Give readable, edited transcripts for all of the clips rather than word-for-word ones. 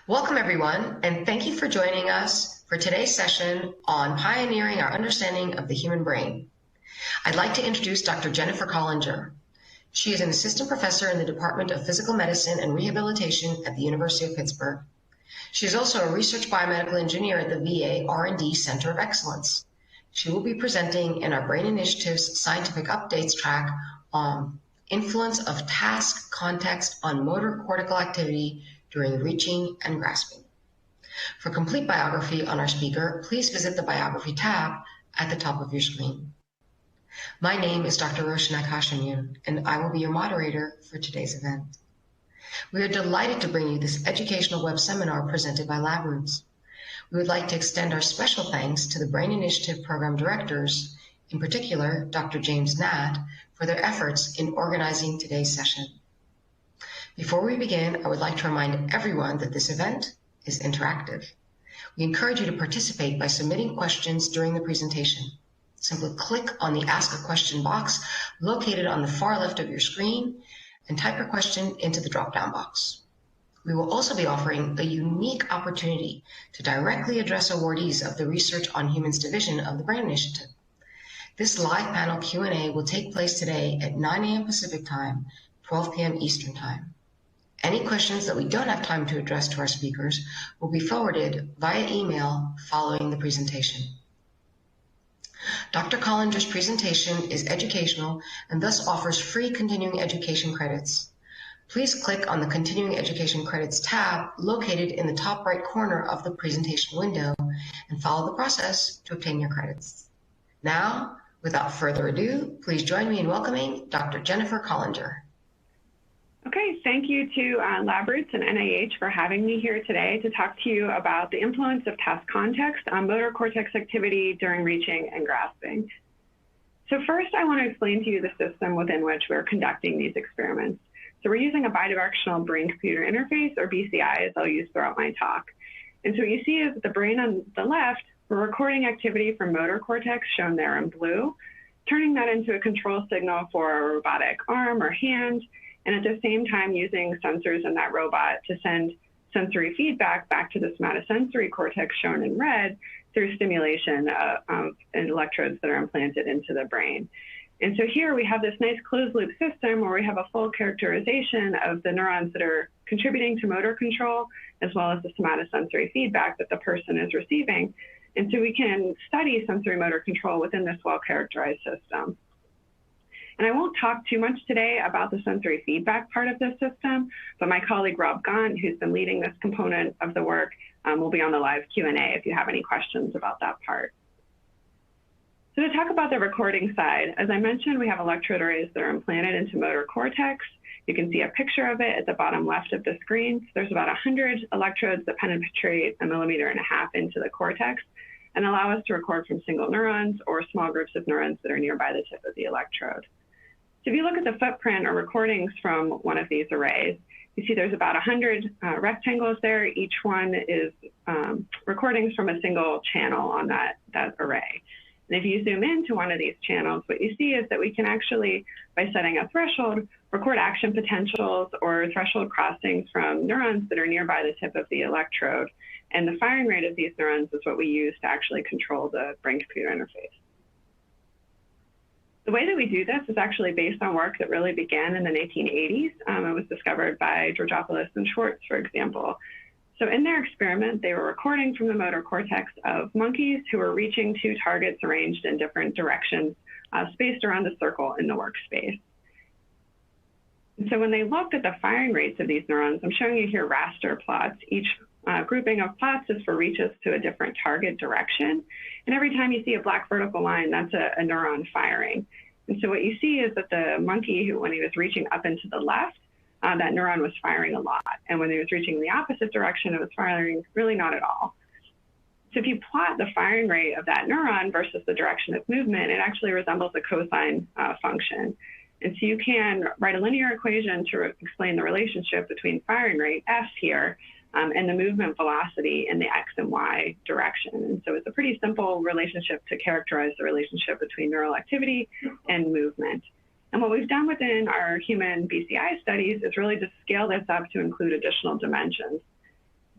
Welcome, everyone, and thank you for joining us for today's session on pioneering our understanding of the human brain. I'd like to introduce Dr. Jennifer Collinger. She is an assistant professor in the Department of Physical Medicine and Rehabilitation at the University of Pittsburgh. She is also a Research Biomedical Engineer at the VA R&D Center of Excellence. She will be presenting in our Brain Initiative's Scientific Updates track on influence of task context on motor cortical activity during reaching and grasping. For complete biography on our speaker, please visit the Biography tab at the top of your screen. My name is Dr. Roshanak Hashamun, and I will be your moderator for today's event. We are delighted to bring you this educational web seminar presented by LabRoots. We would like to extend our special thanks to the Brain Initiative Program Directors, in particular, Dr. James Nat, for their efforts in organizing today's session. Before we begin, I would like to remind everyone that this event is interactive. We encourage you to participate by submitting questions during the presentation. Simply click on the Ask a Question box located on the far left of your screen and type your question into the drop-down box. We will also be offering a unique opportunity to directly address awardees of the Research on Humans division of the Brain Initiative. This live panel Q&A will take place today at 9 a.m. Pacific Time, 12 p.m. Eastern Time. Any questions that we don't have time to address to our speakers will be forwarded via email following the presentation. Dr. Collinger's presentation is educational and thus offers free continuing education credits. Please click on the Continuing Education Credits tab located in the top right corner of the presentation window and follow the process to obtain your credits. Now, without further ado, please join me in welcoming Dr. Jennifer Collinger. Okay, thank you to LabRoots and NIH for having me here today to talk to you about the influence of task context on motor cortex activity during reaching and grasping. So first, I want to explain to you the system within which we're conducting these experiments. So we're using a bidirectional brain-computer interface, or BCI, as I'll use throughout my talk. And so what you see is the brain on the left, we're recording activity from motor cortex, shown there in blue, turning that into a control signal for a robotic arm or hand, and at the same time using sensors in that robot to send sensory feedback back to the somatosensory cortex shown in red through stimulation of electrodes that are implanted into the brain. And so here we have this nice closed loop system where we have a full characterization of the neurons that are contributing to motor control, as well as the somatosensory feedback that the person is receiving. And so we can study sensory motor control within this well-characterized system. And I won't talk too much today about the sensory feedback part of this system, but my colleague Rob Gaunt, who's been leading this component of the work, will be on the live Q&A if you have any questions about that part. So to talk about the recording side, as I mentioned, we have electrode arrays that are implanted into motor cortex. You can see a picture of it at the bottom left of the screen. So there's about 100 electrodes that penetrate 1.5 millimeters into the cortex and allow us to record from single neurons or small groups of neurons that are nearby the tip of the electrode. So if you look at the footprint or recordings from one of these arrays, you see there's about 100 rectangles there. Each one is recordings from a single channel on that array. And if you zoom into one of these channels, what you see is that we can actually, by setting a threshold, record action potentials or threshold crossings from neurons that are nearby the tip of the electrode. And the firing rate of these neurons is what we use to actually control the brain-computer interface. The way that we do this is actually based on work that really began in the 1980s. It was discovered by Georgopoulos and Schwartz, for example. So in their experiment, they were recording from the motor cortex of monkeys who were reaching two targets arranged in different directions, spaced around a circle in the workspace. And so when they looked at the firing rates of these neurons, I'm showing you here raster plots. Each grouping of plots is for reaches to a different target direction. And every time you see a black vertical line, that's a neuron firing. And so what you see is that the monkey, when he was reaching up and to the left, that neuron was firing a lot. And when he was reaching the opposite direction, it was firing really not at all. So if you plot the firing rate of that neuron versus the direction of movement, it actually resembles a cosine function. And so you can write a linear equation to explain the relationship between firing rate, S here, and the movement velocity in the X and Y direction. And so it's a pretty simple relationship to characterize the relationship between neural activity and movement. And what we've done within our human BCI studies is really to scale this up to include additional dimensions.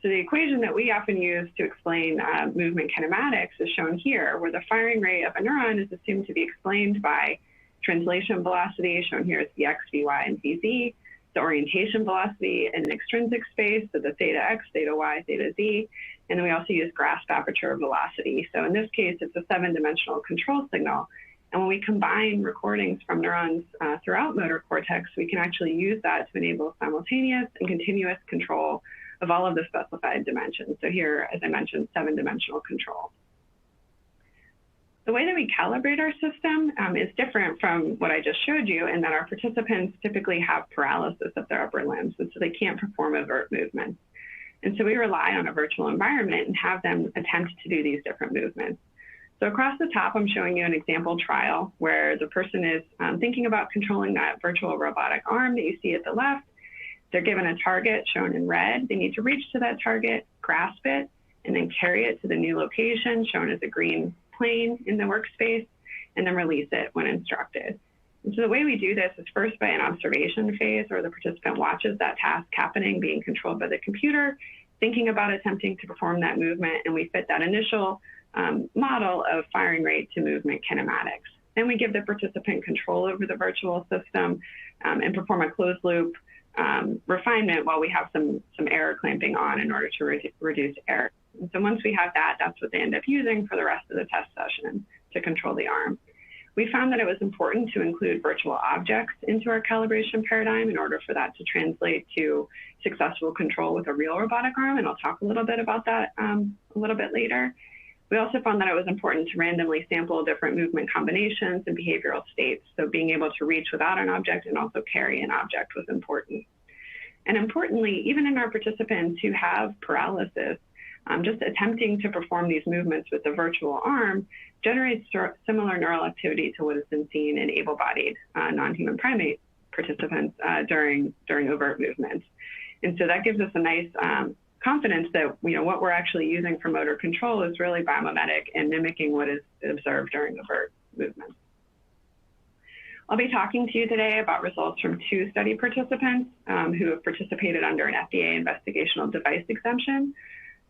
So the equation that we often use to explain movement kinematics is shown here, where the firing rate of a neuron is assumed to be explained by translation velocity, shown here as Vx, Vy, and Vz, the orientation velocity in an extrinsic space, so the theta x, theta y, theta z, and then we also use grasp aperture velocity. So in this case, it's a 7-dimensional control signal. And when we combine recordings from neurons throughout motor cortex, we can actually use that to enable simultaneous and continuous control of all of the specified dimensions. So here, as I mentioned, 7-dimensional control. The way that we calibrate our system is different from what I just showed you, in that our participants typically have paralysis of their upper limbs, and so they can't perform overt movements. And so we rely on a virtual environment and have them attempt to do these different movements. So across the top, I'm showing you an example trial where the person is thinking about controlling that virtual robotic arm that you see at the left. They're given a target shown in red. They need to reach to that target, grasp it, and then carry it to the new location shown as a green plane in the workspace, and then release it when instructed. And so the way we do this is first by an observation phase, where the participant watches that task happening, being controlled by the computer, thinking about attempting to perform that movement, and we fit that initial model of firing rate to movement kinematics. Then we give the participant control over the virtual system and perform a closed loop refinement while we have some error clamping on in order to reduce error. And so once we have that, that's what they end up using for the rest of the test session to control the arm. We found that it was important to include virtual objects into our calibration paradigm in order for that to translate to successful control with a real robotic arm, and I'll talk a little bit about that a little bit later. We also found that it was important to randomly sample different movement combinations and behavioral states, so being able to reach without an object and also carry an object was important. And importantly, even in our participants who have paralysis, just attempting to perform these movements with the virtual arm generates similar neural activity to what has been seen in able-bodied non-human primate participants during overt movements. And so that gives us a nice confidence that what we're actually using for motor control is really biomimetic and mimicking what is observed during overt movements. I'll be talking to you today about results from 2 study participants who have participated under an FDA investigational device exemption.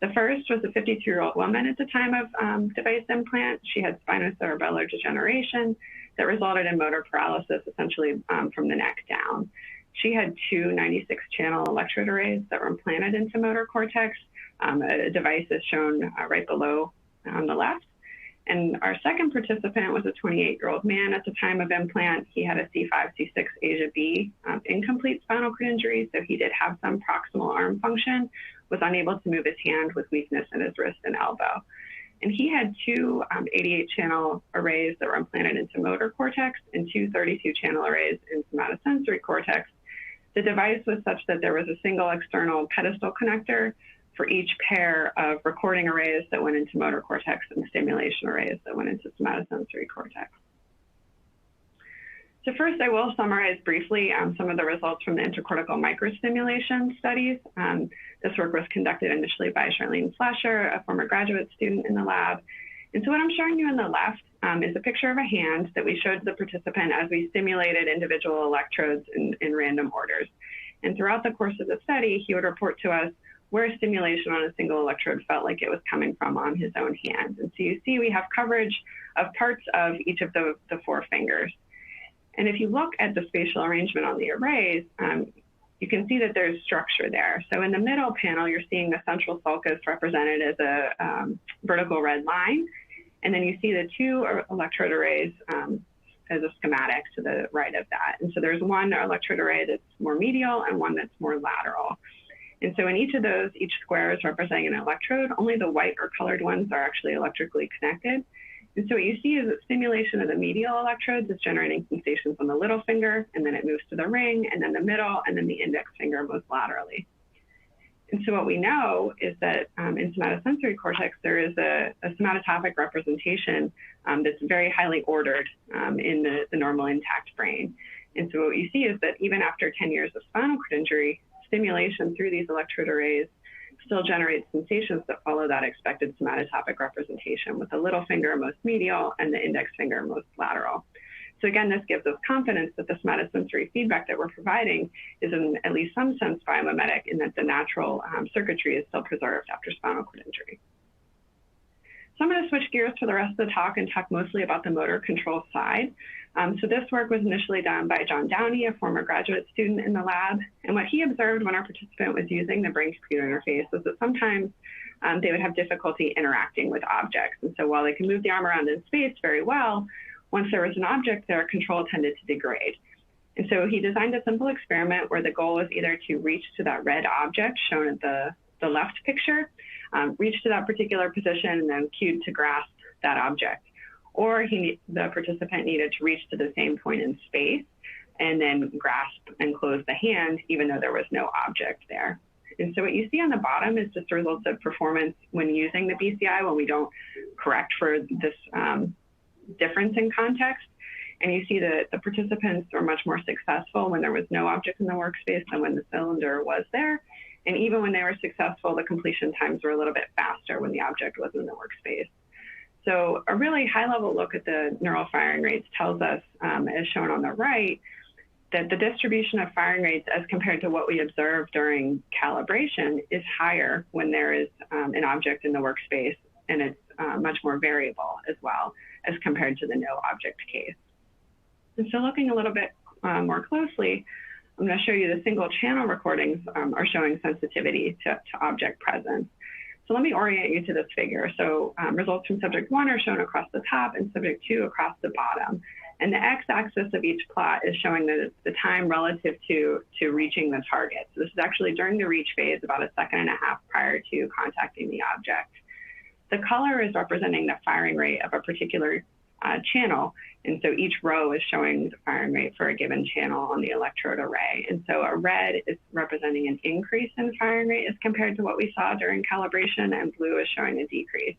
The first was a 52-year-old woman at the time of device implant. She had spinocerebellar degeneration that resulted in motor paralysis, essentially from the neck down. She had 2 96-channel electrode arrays that were implanted into motor cortex. A device is shown right below on the left. And our second participant was a 28-year-old man at the time of implant. He had a C5, C6, Asia B incomplete spinal cord injury, so he did have some proximal arm function, was unable to move his hand with weakness in his wrist and elbow. And he had 2 88-channel arrays that were implanted into motor cortex and 2 32-channel arrays in somatosensory cortex. The device was such that there was a single external pedestal connector for each pair of recording arrays that went into motor cortex and stimulation arrays that went into somatosensory cortex. So first, I will summarize briefly some of the results from the intracortical microstimulation studies. This work was conducted initially by Charlene Flasher, a former graduate student in the lab. And so what I'm showing you on the left is a picture of a hand that we showed the participant as we stimulated individual electrodes in random orders. And throughout the course of the study, he would report to us where stimulation on a single electrode felt like it was coming from on his own hand. And so you see we have coverage of parts of each of the 4 fingers. And if you look at the spatial arrangement on the arrays, you can see that there's structure there. So in the middle panel, you're seeing the central sulcus represented as a vertical red line. And then you see the 2 electrode arrays as a schematic to the right of that. And so there's one electrode array that's more medial and one that's more lateral. And so in each of those, each square is representing an electrode. Only the white or colored ones are actually electrically connected. And so what you see is that stimulation of the medial electrodes is generating sensations on the little finger, and then it moves to the ring, and then the middle, and then the index finger most laterally. And so what we know is that in somatosensory cortex, there is a somatotopic representation that's very highly ordered in the normal intact brain. And so what you see is that even after 10 years of spinal cord injury, stimulation through these electrode arrays still generates sensations that follow that expected somatotopic representation, with the little finger most medial and the index finger most lateral. So again, this gives us confidence that this metasensory feedback that we're providing is in at least some sense biomimetic, in that the natural circuitry is still preserved after spinal cord injury. So I'm going to switch gears for the rest of the talk and talk mostly about the motor control side. So this work was initially done by John Downey, a former graduate student in the lab. And what he observed when our participant was using the brain-computer interface was that sometimes they would have difficulty interacting with objects. And so while they can move the arm around in space very well, once there was an object there, control tended to degrade. And so he designed a simple experiment where the goal was either to reach to that red object shown at the left picture, reach to that particular position, and then cued to grasp that object. Or the participant needed to reach to the same point in space and then grasp and close the hand, even though there was no object there. And so what you see on the bottom is just the results of performance when using the BCI, when we don't correct for this difference in context. And you see that the participants were much more successful when there was no object in the workspace than when the cylinder was there. And even when they were successful, the completion times were a little bit faster when the object was in the workspace. So a really high-level look at the neural firing rates tells us, as shown on the right, that the distribution of firing rates as compared to what we observed during calibration is higher when there is an object in the workspace, and it's much more variable as well as compared to the no object case. And so looking a little bit more closely, I'm going to show you the single channel recordings are showing sensitivity to object presence. So let me orient you to this figure. So results from subject 1 are shown across the top and subject 2 across the bottom. And the x-axis of each plot is showing the time relative to reaching the target. So this is actually during the reach phase, about a second and a half prior to contacting the object. The color is representing the firing rate of a particular channel. And so each row is showing the firing rate for a given channel on the electrode array. And so a red is representing an increase in firing rate as compared to what we saw during calibration, and blue is showing a decrease.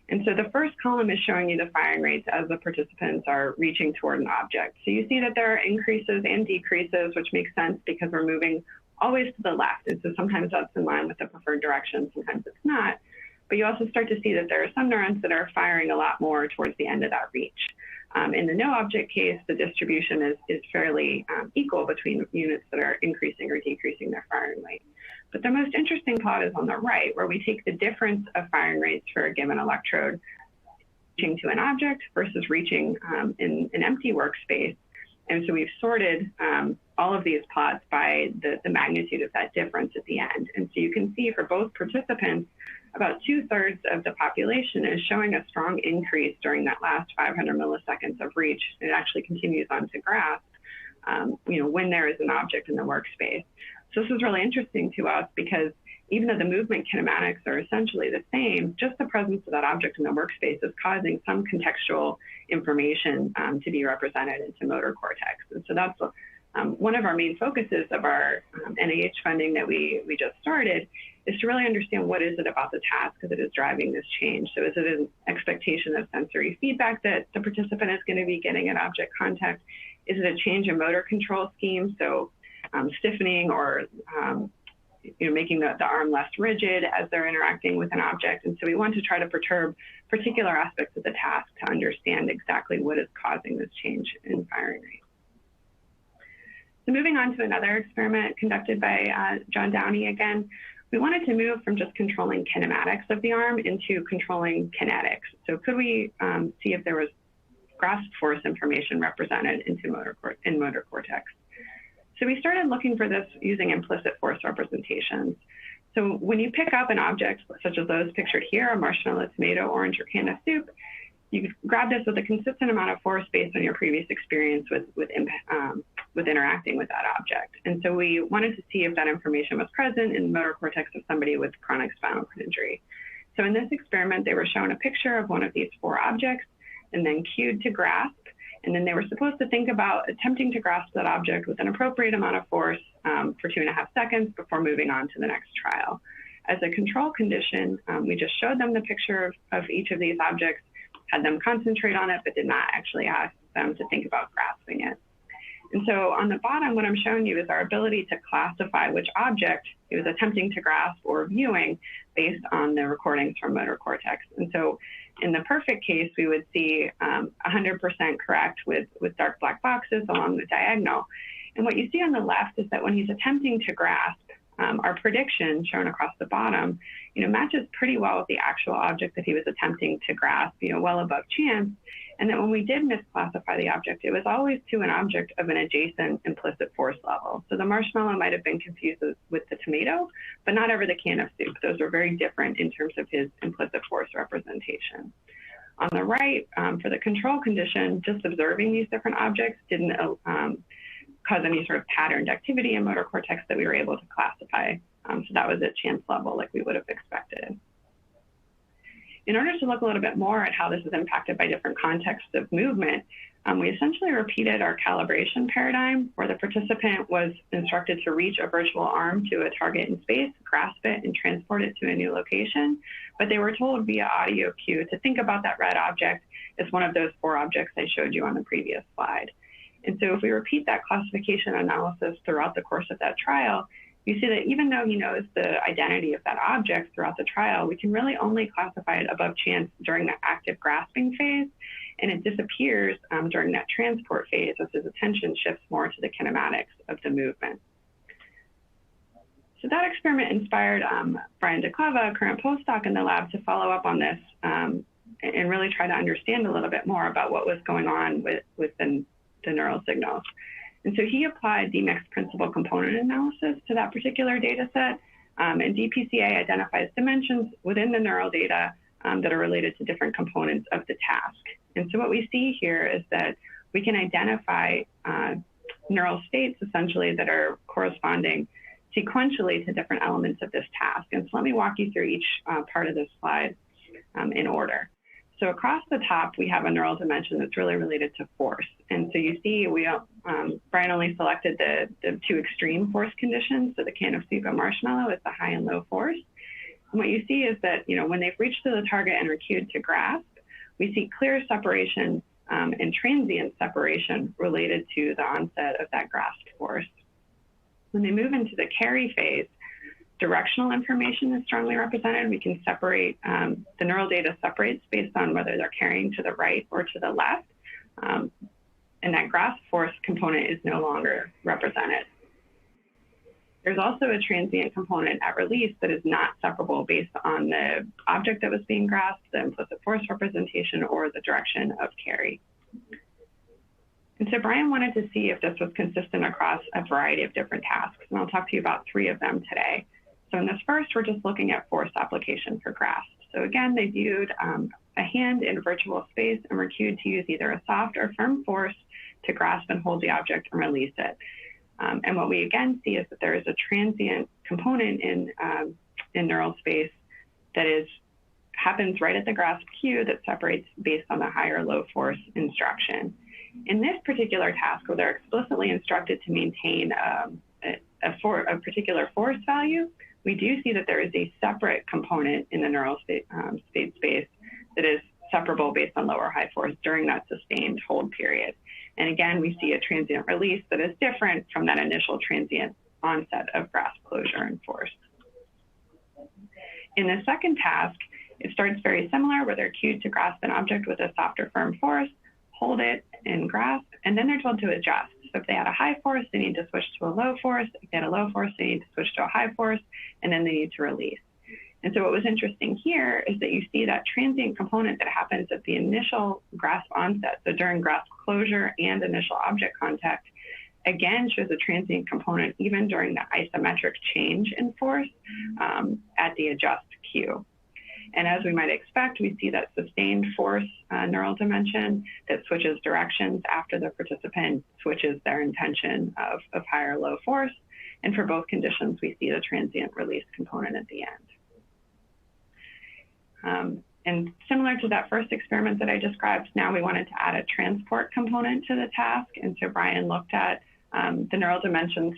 And so the first column is showing you the firing rates as the participants are reaching toward an object. So you see that there are increases and decreases, which makes sense because we're moving always to the left. And so sometimes that's in line with the preferred direction, sometimes it's not. But you also start to see that there are some neurons that are firing a lot more towards the end of that reach. In the no object case, the distribution is fairly equal between units that are increasing or decreasing their firing rate. But the most interesting plot is on the right, where we take the difference of firing rates for a given electrode reaching to an object versus reaching in an empty workspace. And so we've sorted all of these plots by the magnitude of that difference at the end. And so you can see for both participants, about 2/3 of the population is showing a strong increase during that last 500 milliseconds of reach. It actually continues on to grasp, when there is an object in the workspace. So this is really interesting to us because even though the movement kinematics are essentially the same, just the presence of that object in the workspace is causing some contextual information to be represented into motor cortex. And so that's one of our main focuses of our NIH funding that we just started, is to really understand what is it about the task that is driving this change. So is it an expectation of sensory feedback that the participant is going to be getting at object contact? Is it a change in motor control scheme? So stiffening or making the arm less rigid as they're interacting with an object. And so we want to try to perturb particular aspects of the task to understand exactly what is causing this change in firing rate. So moving on to another experiment conducted by John Downey again, we wanted to move from just controlling kinematics of the arm into controlling kinetics. So could we see if there was grasp force information represented into motor cortex? So we started looking for this using implicit force representations. So when you pick up an object, such as those pictured here, a marshmallow, tomato, orange, or can of soup, you grab this with a consistent amount of force based on your previous experience with interacting with that object. And so we wanted to see if that information was present in the motor cortex of somebody with chronic spinal cord injury. So in this experiment, they were shown a picture of one of these 4 objects and then cued to grasp. And then they were supposed to think about attempting to grasp that object with an appropriate amount of force for 2.5 seconds before moving on to the next trial. As a control condition, we just showed them the picture of each of these objects, had them concentrate on it, but did not actually ask them to think about grasping it. And so on the bottom, what I'm showing you is our ability to classify which object he was attempting to grasp or viewing based on the recordings from motor cortex. And so in the perfect case, we would see 100% correct with dark black boxes along the diagonal. And what you see on the left is that when he's attempting to grasp, our prediction shown across the bottom, matches pretty well with the actual object that he was attempting to grasp, well above chance. And that when we did misclassify the object, it was always to an object of an adjacent implicit force level. So the marshmallow might have been confused with the tomato, but not ever the can of soup. Those are very different in terms of his implicit force representation. On the right, for the control condition, just observing these different objects didn't cause any sort of patterned activity in motor cortex that we were able to classify. So that was at chance level like we would have expected. In order to look a little bit more at how this is impacted by different contexts of movement, we essentially repeated our calibration paradigm where the participant was instructed to reach a virtual arm to a target in space, grasp it, and transport it to a new location. But they were told via audio cue to think about that red object as one of those 4 objects I showed you on the previous slide. And so if we repeat that classification analysis throughout the course of that trial, you see that even though he knows the identity of that object throughout the trial, we can really only classify it above chance during the active grasping phase, and it disappears during that transport phase as his attention shifts more to the kinematics of the movement. So that experiment inspired Brian DeClava, a current postdoc in the lab, to follow up on this and really try to understand a little bit more about what was going on with the neural signals. And so he applied the mixed principal component analysis to that particular data set, and DPCA identifies dimensions within the neural data that are related to different components of the task. And so what we see here is that we can identify neural states essentially that are corresponding sequentially to different elements of this task. And so let me walk you through each part of this slide in order. So across the top, we have a neural dimension that's really related to force. And so you see, Brian only selected the 2 extreme force conditions. So the can of soup and marshmallow is the high and low force. And what you see is that, when they've reached to the target and are cued to grasp, we see clear separation and transient separation related to the onset of that grasp force. When they move into the carry phase, directional information is strongly represented. We can separate, the neural data separates based on whether they're carrying to the right or to the left. And that grasp force component is no longer represented. There's also a transient component at release that is not separable based on the object that was being grasped, the implicit force representation, or the direction of carry. And so Brian wanted to see if this was consistent across a variety of different tasks. And I'll talk to you about 3 of them today. So in this first, we're just looking at force application for grasp. So again, they viewed a hand in virtual space and were cued to use either a soft or firm force to grasp and hold the object and release it. And what we again see is that there is a transient component in neural space that happens right at the grasp cue that separates based on the high or low force instruction. In this particular task, where they're explicitly instructed to maintain a particular force value, we do see that there is a separate component in the neural state space that is separable based on low or high force during that sustained hold period. And again, we see a transient release that is different from that initial transient onset of grasp closure and force. In the second task, it starts very similar, where they're cued to grasp an object with a soft or firm force, hold it and grasp, and then they're told to adjust. So if they had a high force, they need to switch to a low force. If they had a low force, they need to switch to a high force, and then they need to release. And so what was interesting here is that you see that transient component that happens at the initial grasp onset. So during grasp closure and initial object contact, again, shows a transient component even during the isometric change in force at the adjust cue. And as we might expect, we see that sustained force neural dimension that switches directions after the participant switches their intention of high or low force. And for both conditions, we see the transient release component at the end. And similar to that first experiment that I described, now we wanted to add a transport component to the task. And so Brian looked at the neural dimensions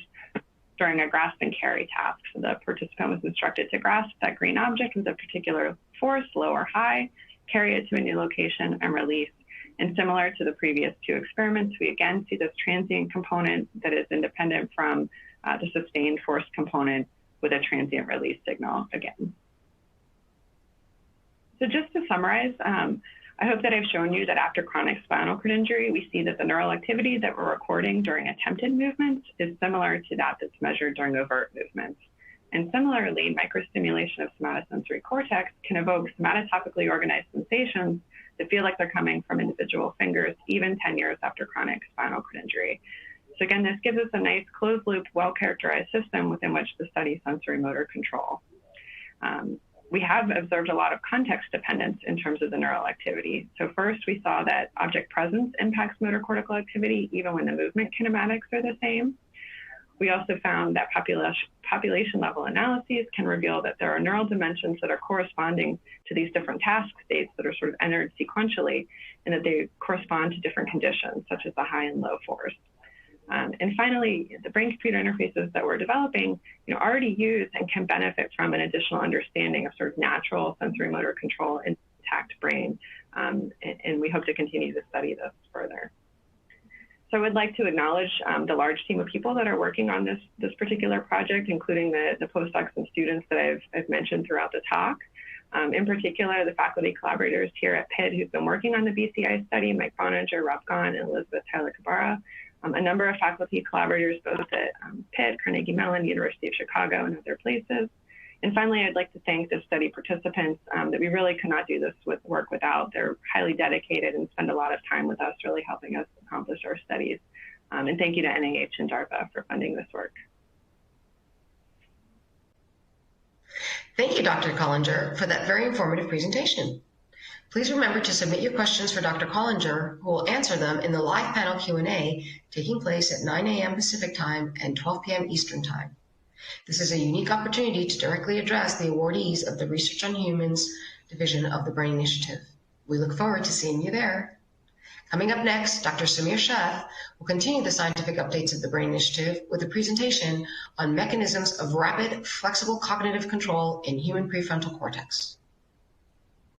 during a grasp and carry task. So the participant was instructed to grasp that green object with a particular force, low or high, carry it to a new location, and release. And similar to the previous two experiments, we again see this transient component that is independent from the sustained force component with a transient release signal again. So just to summarize, I hope that I've shown you that after chronic spinal cord injury, we see that the neural activity that we're recording during attempted movements is similar to that that's measured during overt movements. And similarly, microstimulation of somatosensory cortex can evoke somatotopically organized sensations that feel like they're coming from individual fingers, even 10 years after chronic spinal cord injury. So again, this gives us a nice closed loop, well-characterized system within which to study sensorimotor control. We have observed a lot of context dependence in terms of the neural activity. So first, we saw that object presence impacts motor cortical activity, even when the movement kinematics are the same. We also found that population level analyses can reveal that there are neural dimensions that are corresponding to these different task states that are sort of entered sequentially, and that they correspond to different conditions, such as the high and low force. And finally, the brain-computer interfaces that we're developing, already use and can benefit from an additional understanding of sort of natural sensorimotor control in intact brain. And we hope to continue to study this further. So I would like to acknowledge the large team of people that are working on this particular project, including the postdocs and students that I've mentioned throughout the talk. In particular, the faculty collaborators here at Pitt who've been working on the BCI study, Mike Boninger, Rob Gahn, and Elizabeth Tyler-Cabarra. A number of faculty collaborators both at Pitt, Carnegie Mellon, University of Chicago, and other places. And finally, I'd like to thank the study participants that we really could not do this work without. They're highly dedicated and spend a lot of time with us, really helping us accomplish our studies. And thank you to NIH and DARPA for funding this work. Thank you, Dr. Collinger, for that very informative presentation. Please remember to submit your questions for Dr. Collinger, who will answer them in the live panel Q&A taking place at 9 a.m. Pacific Time and 12 p.m. Eastern Time. This is a unique opportunity to directly address the awardees of the Research on Humans division of the Brain Initiative. We look forward to seeing you there. Coming up next, Dr. Samir Sheth will continue the scientific updates of the Brain Initiative with a presentation on mechanisms of rapid, flexible cognitive control in human prefrontal cortex.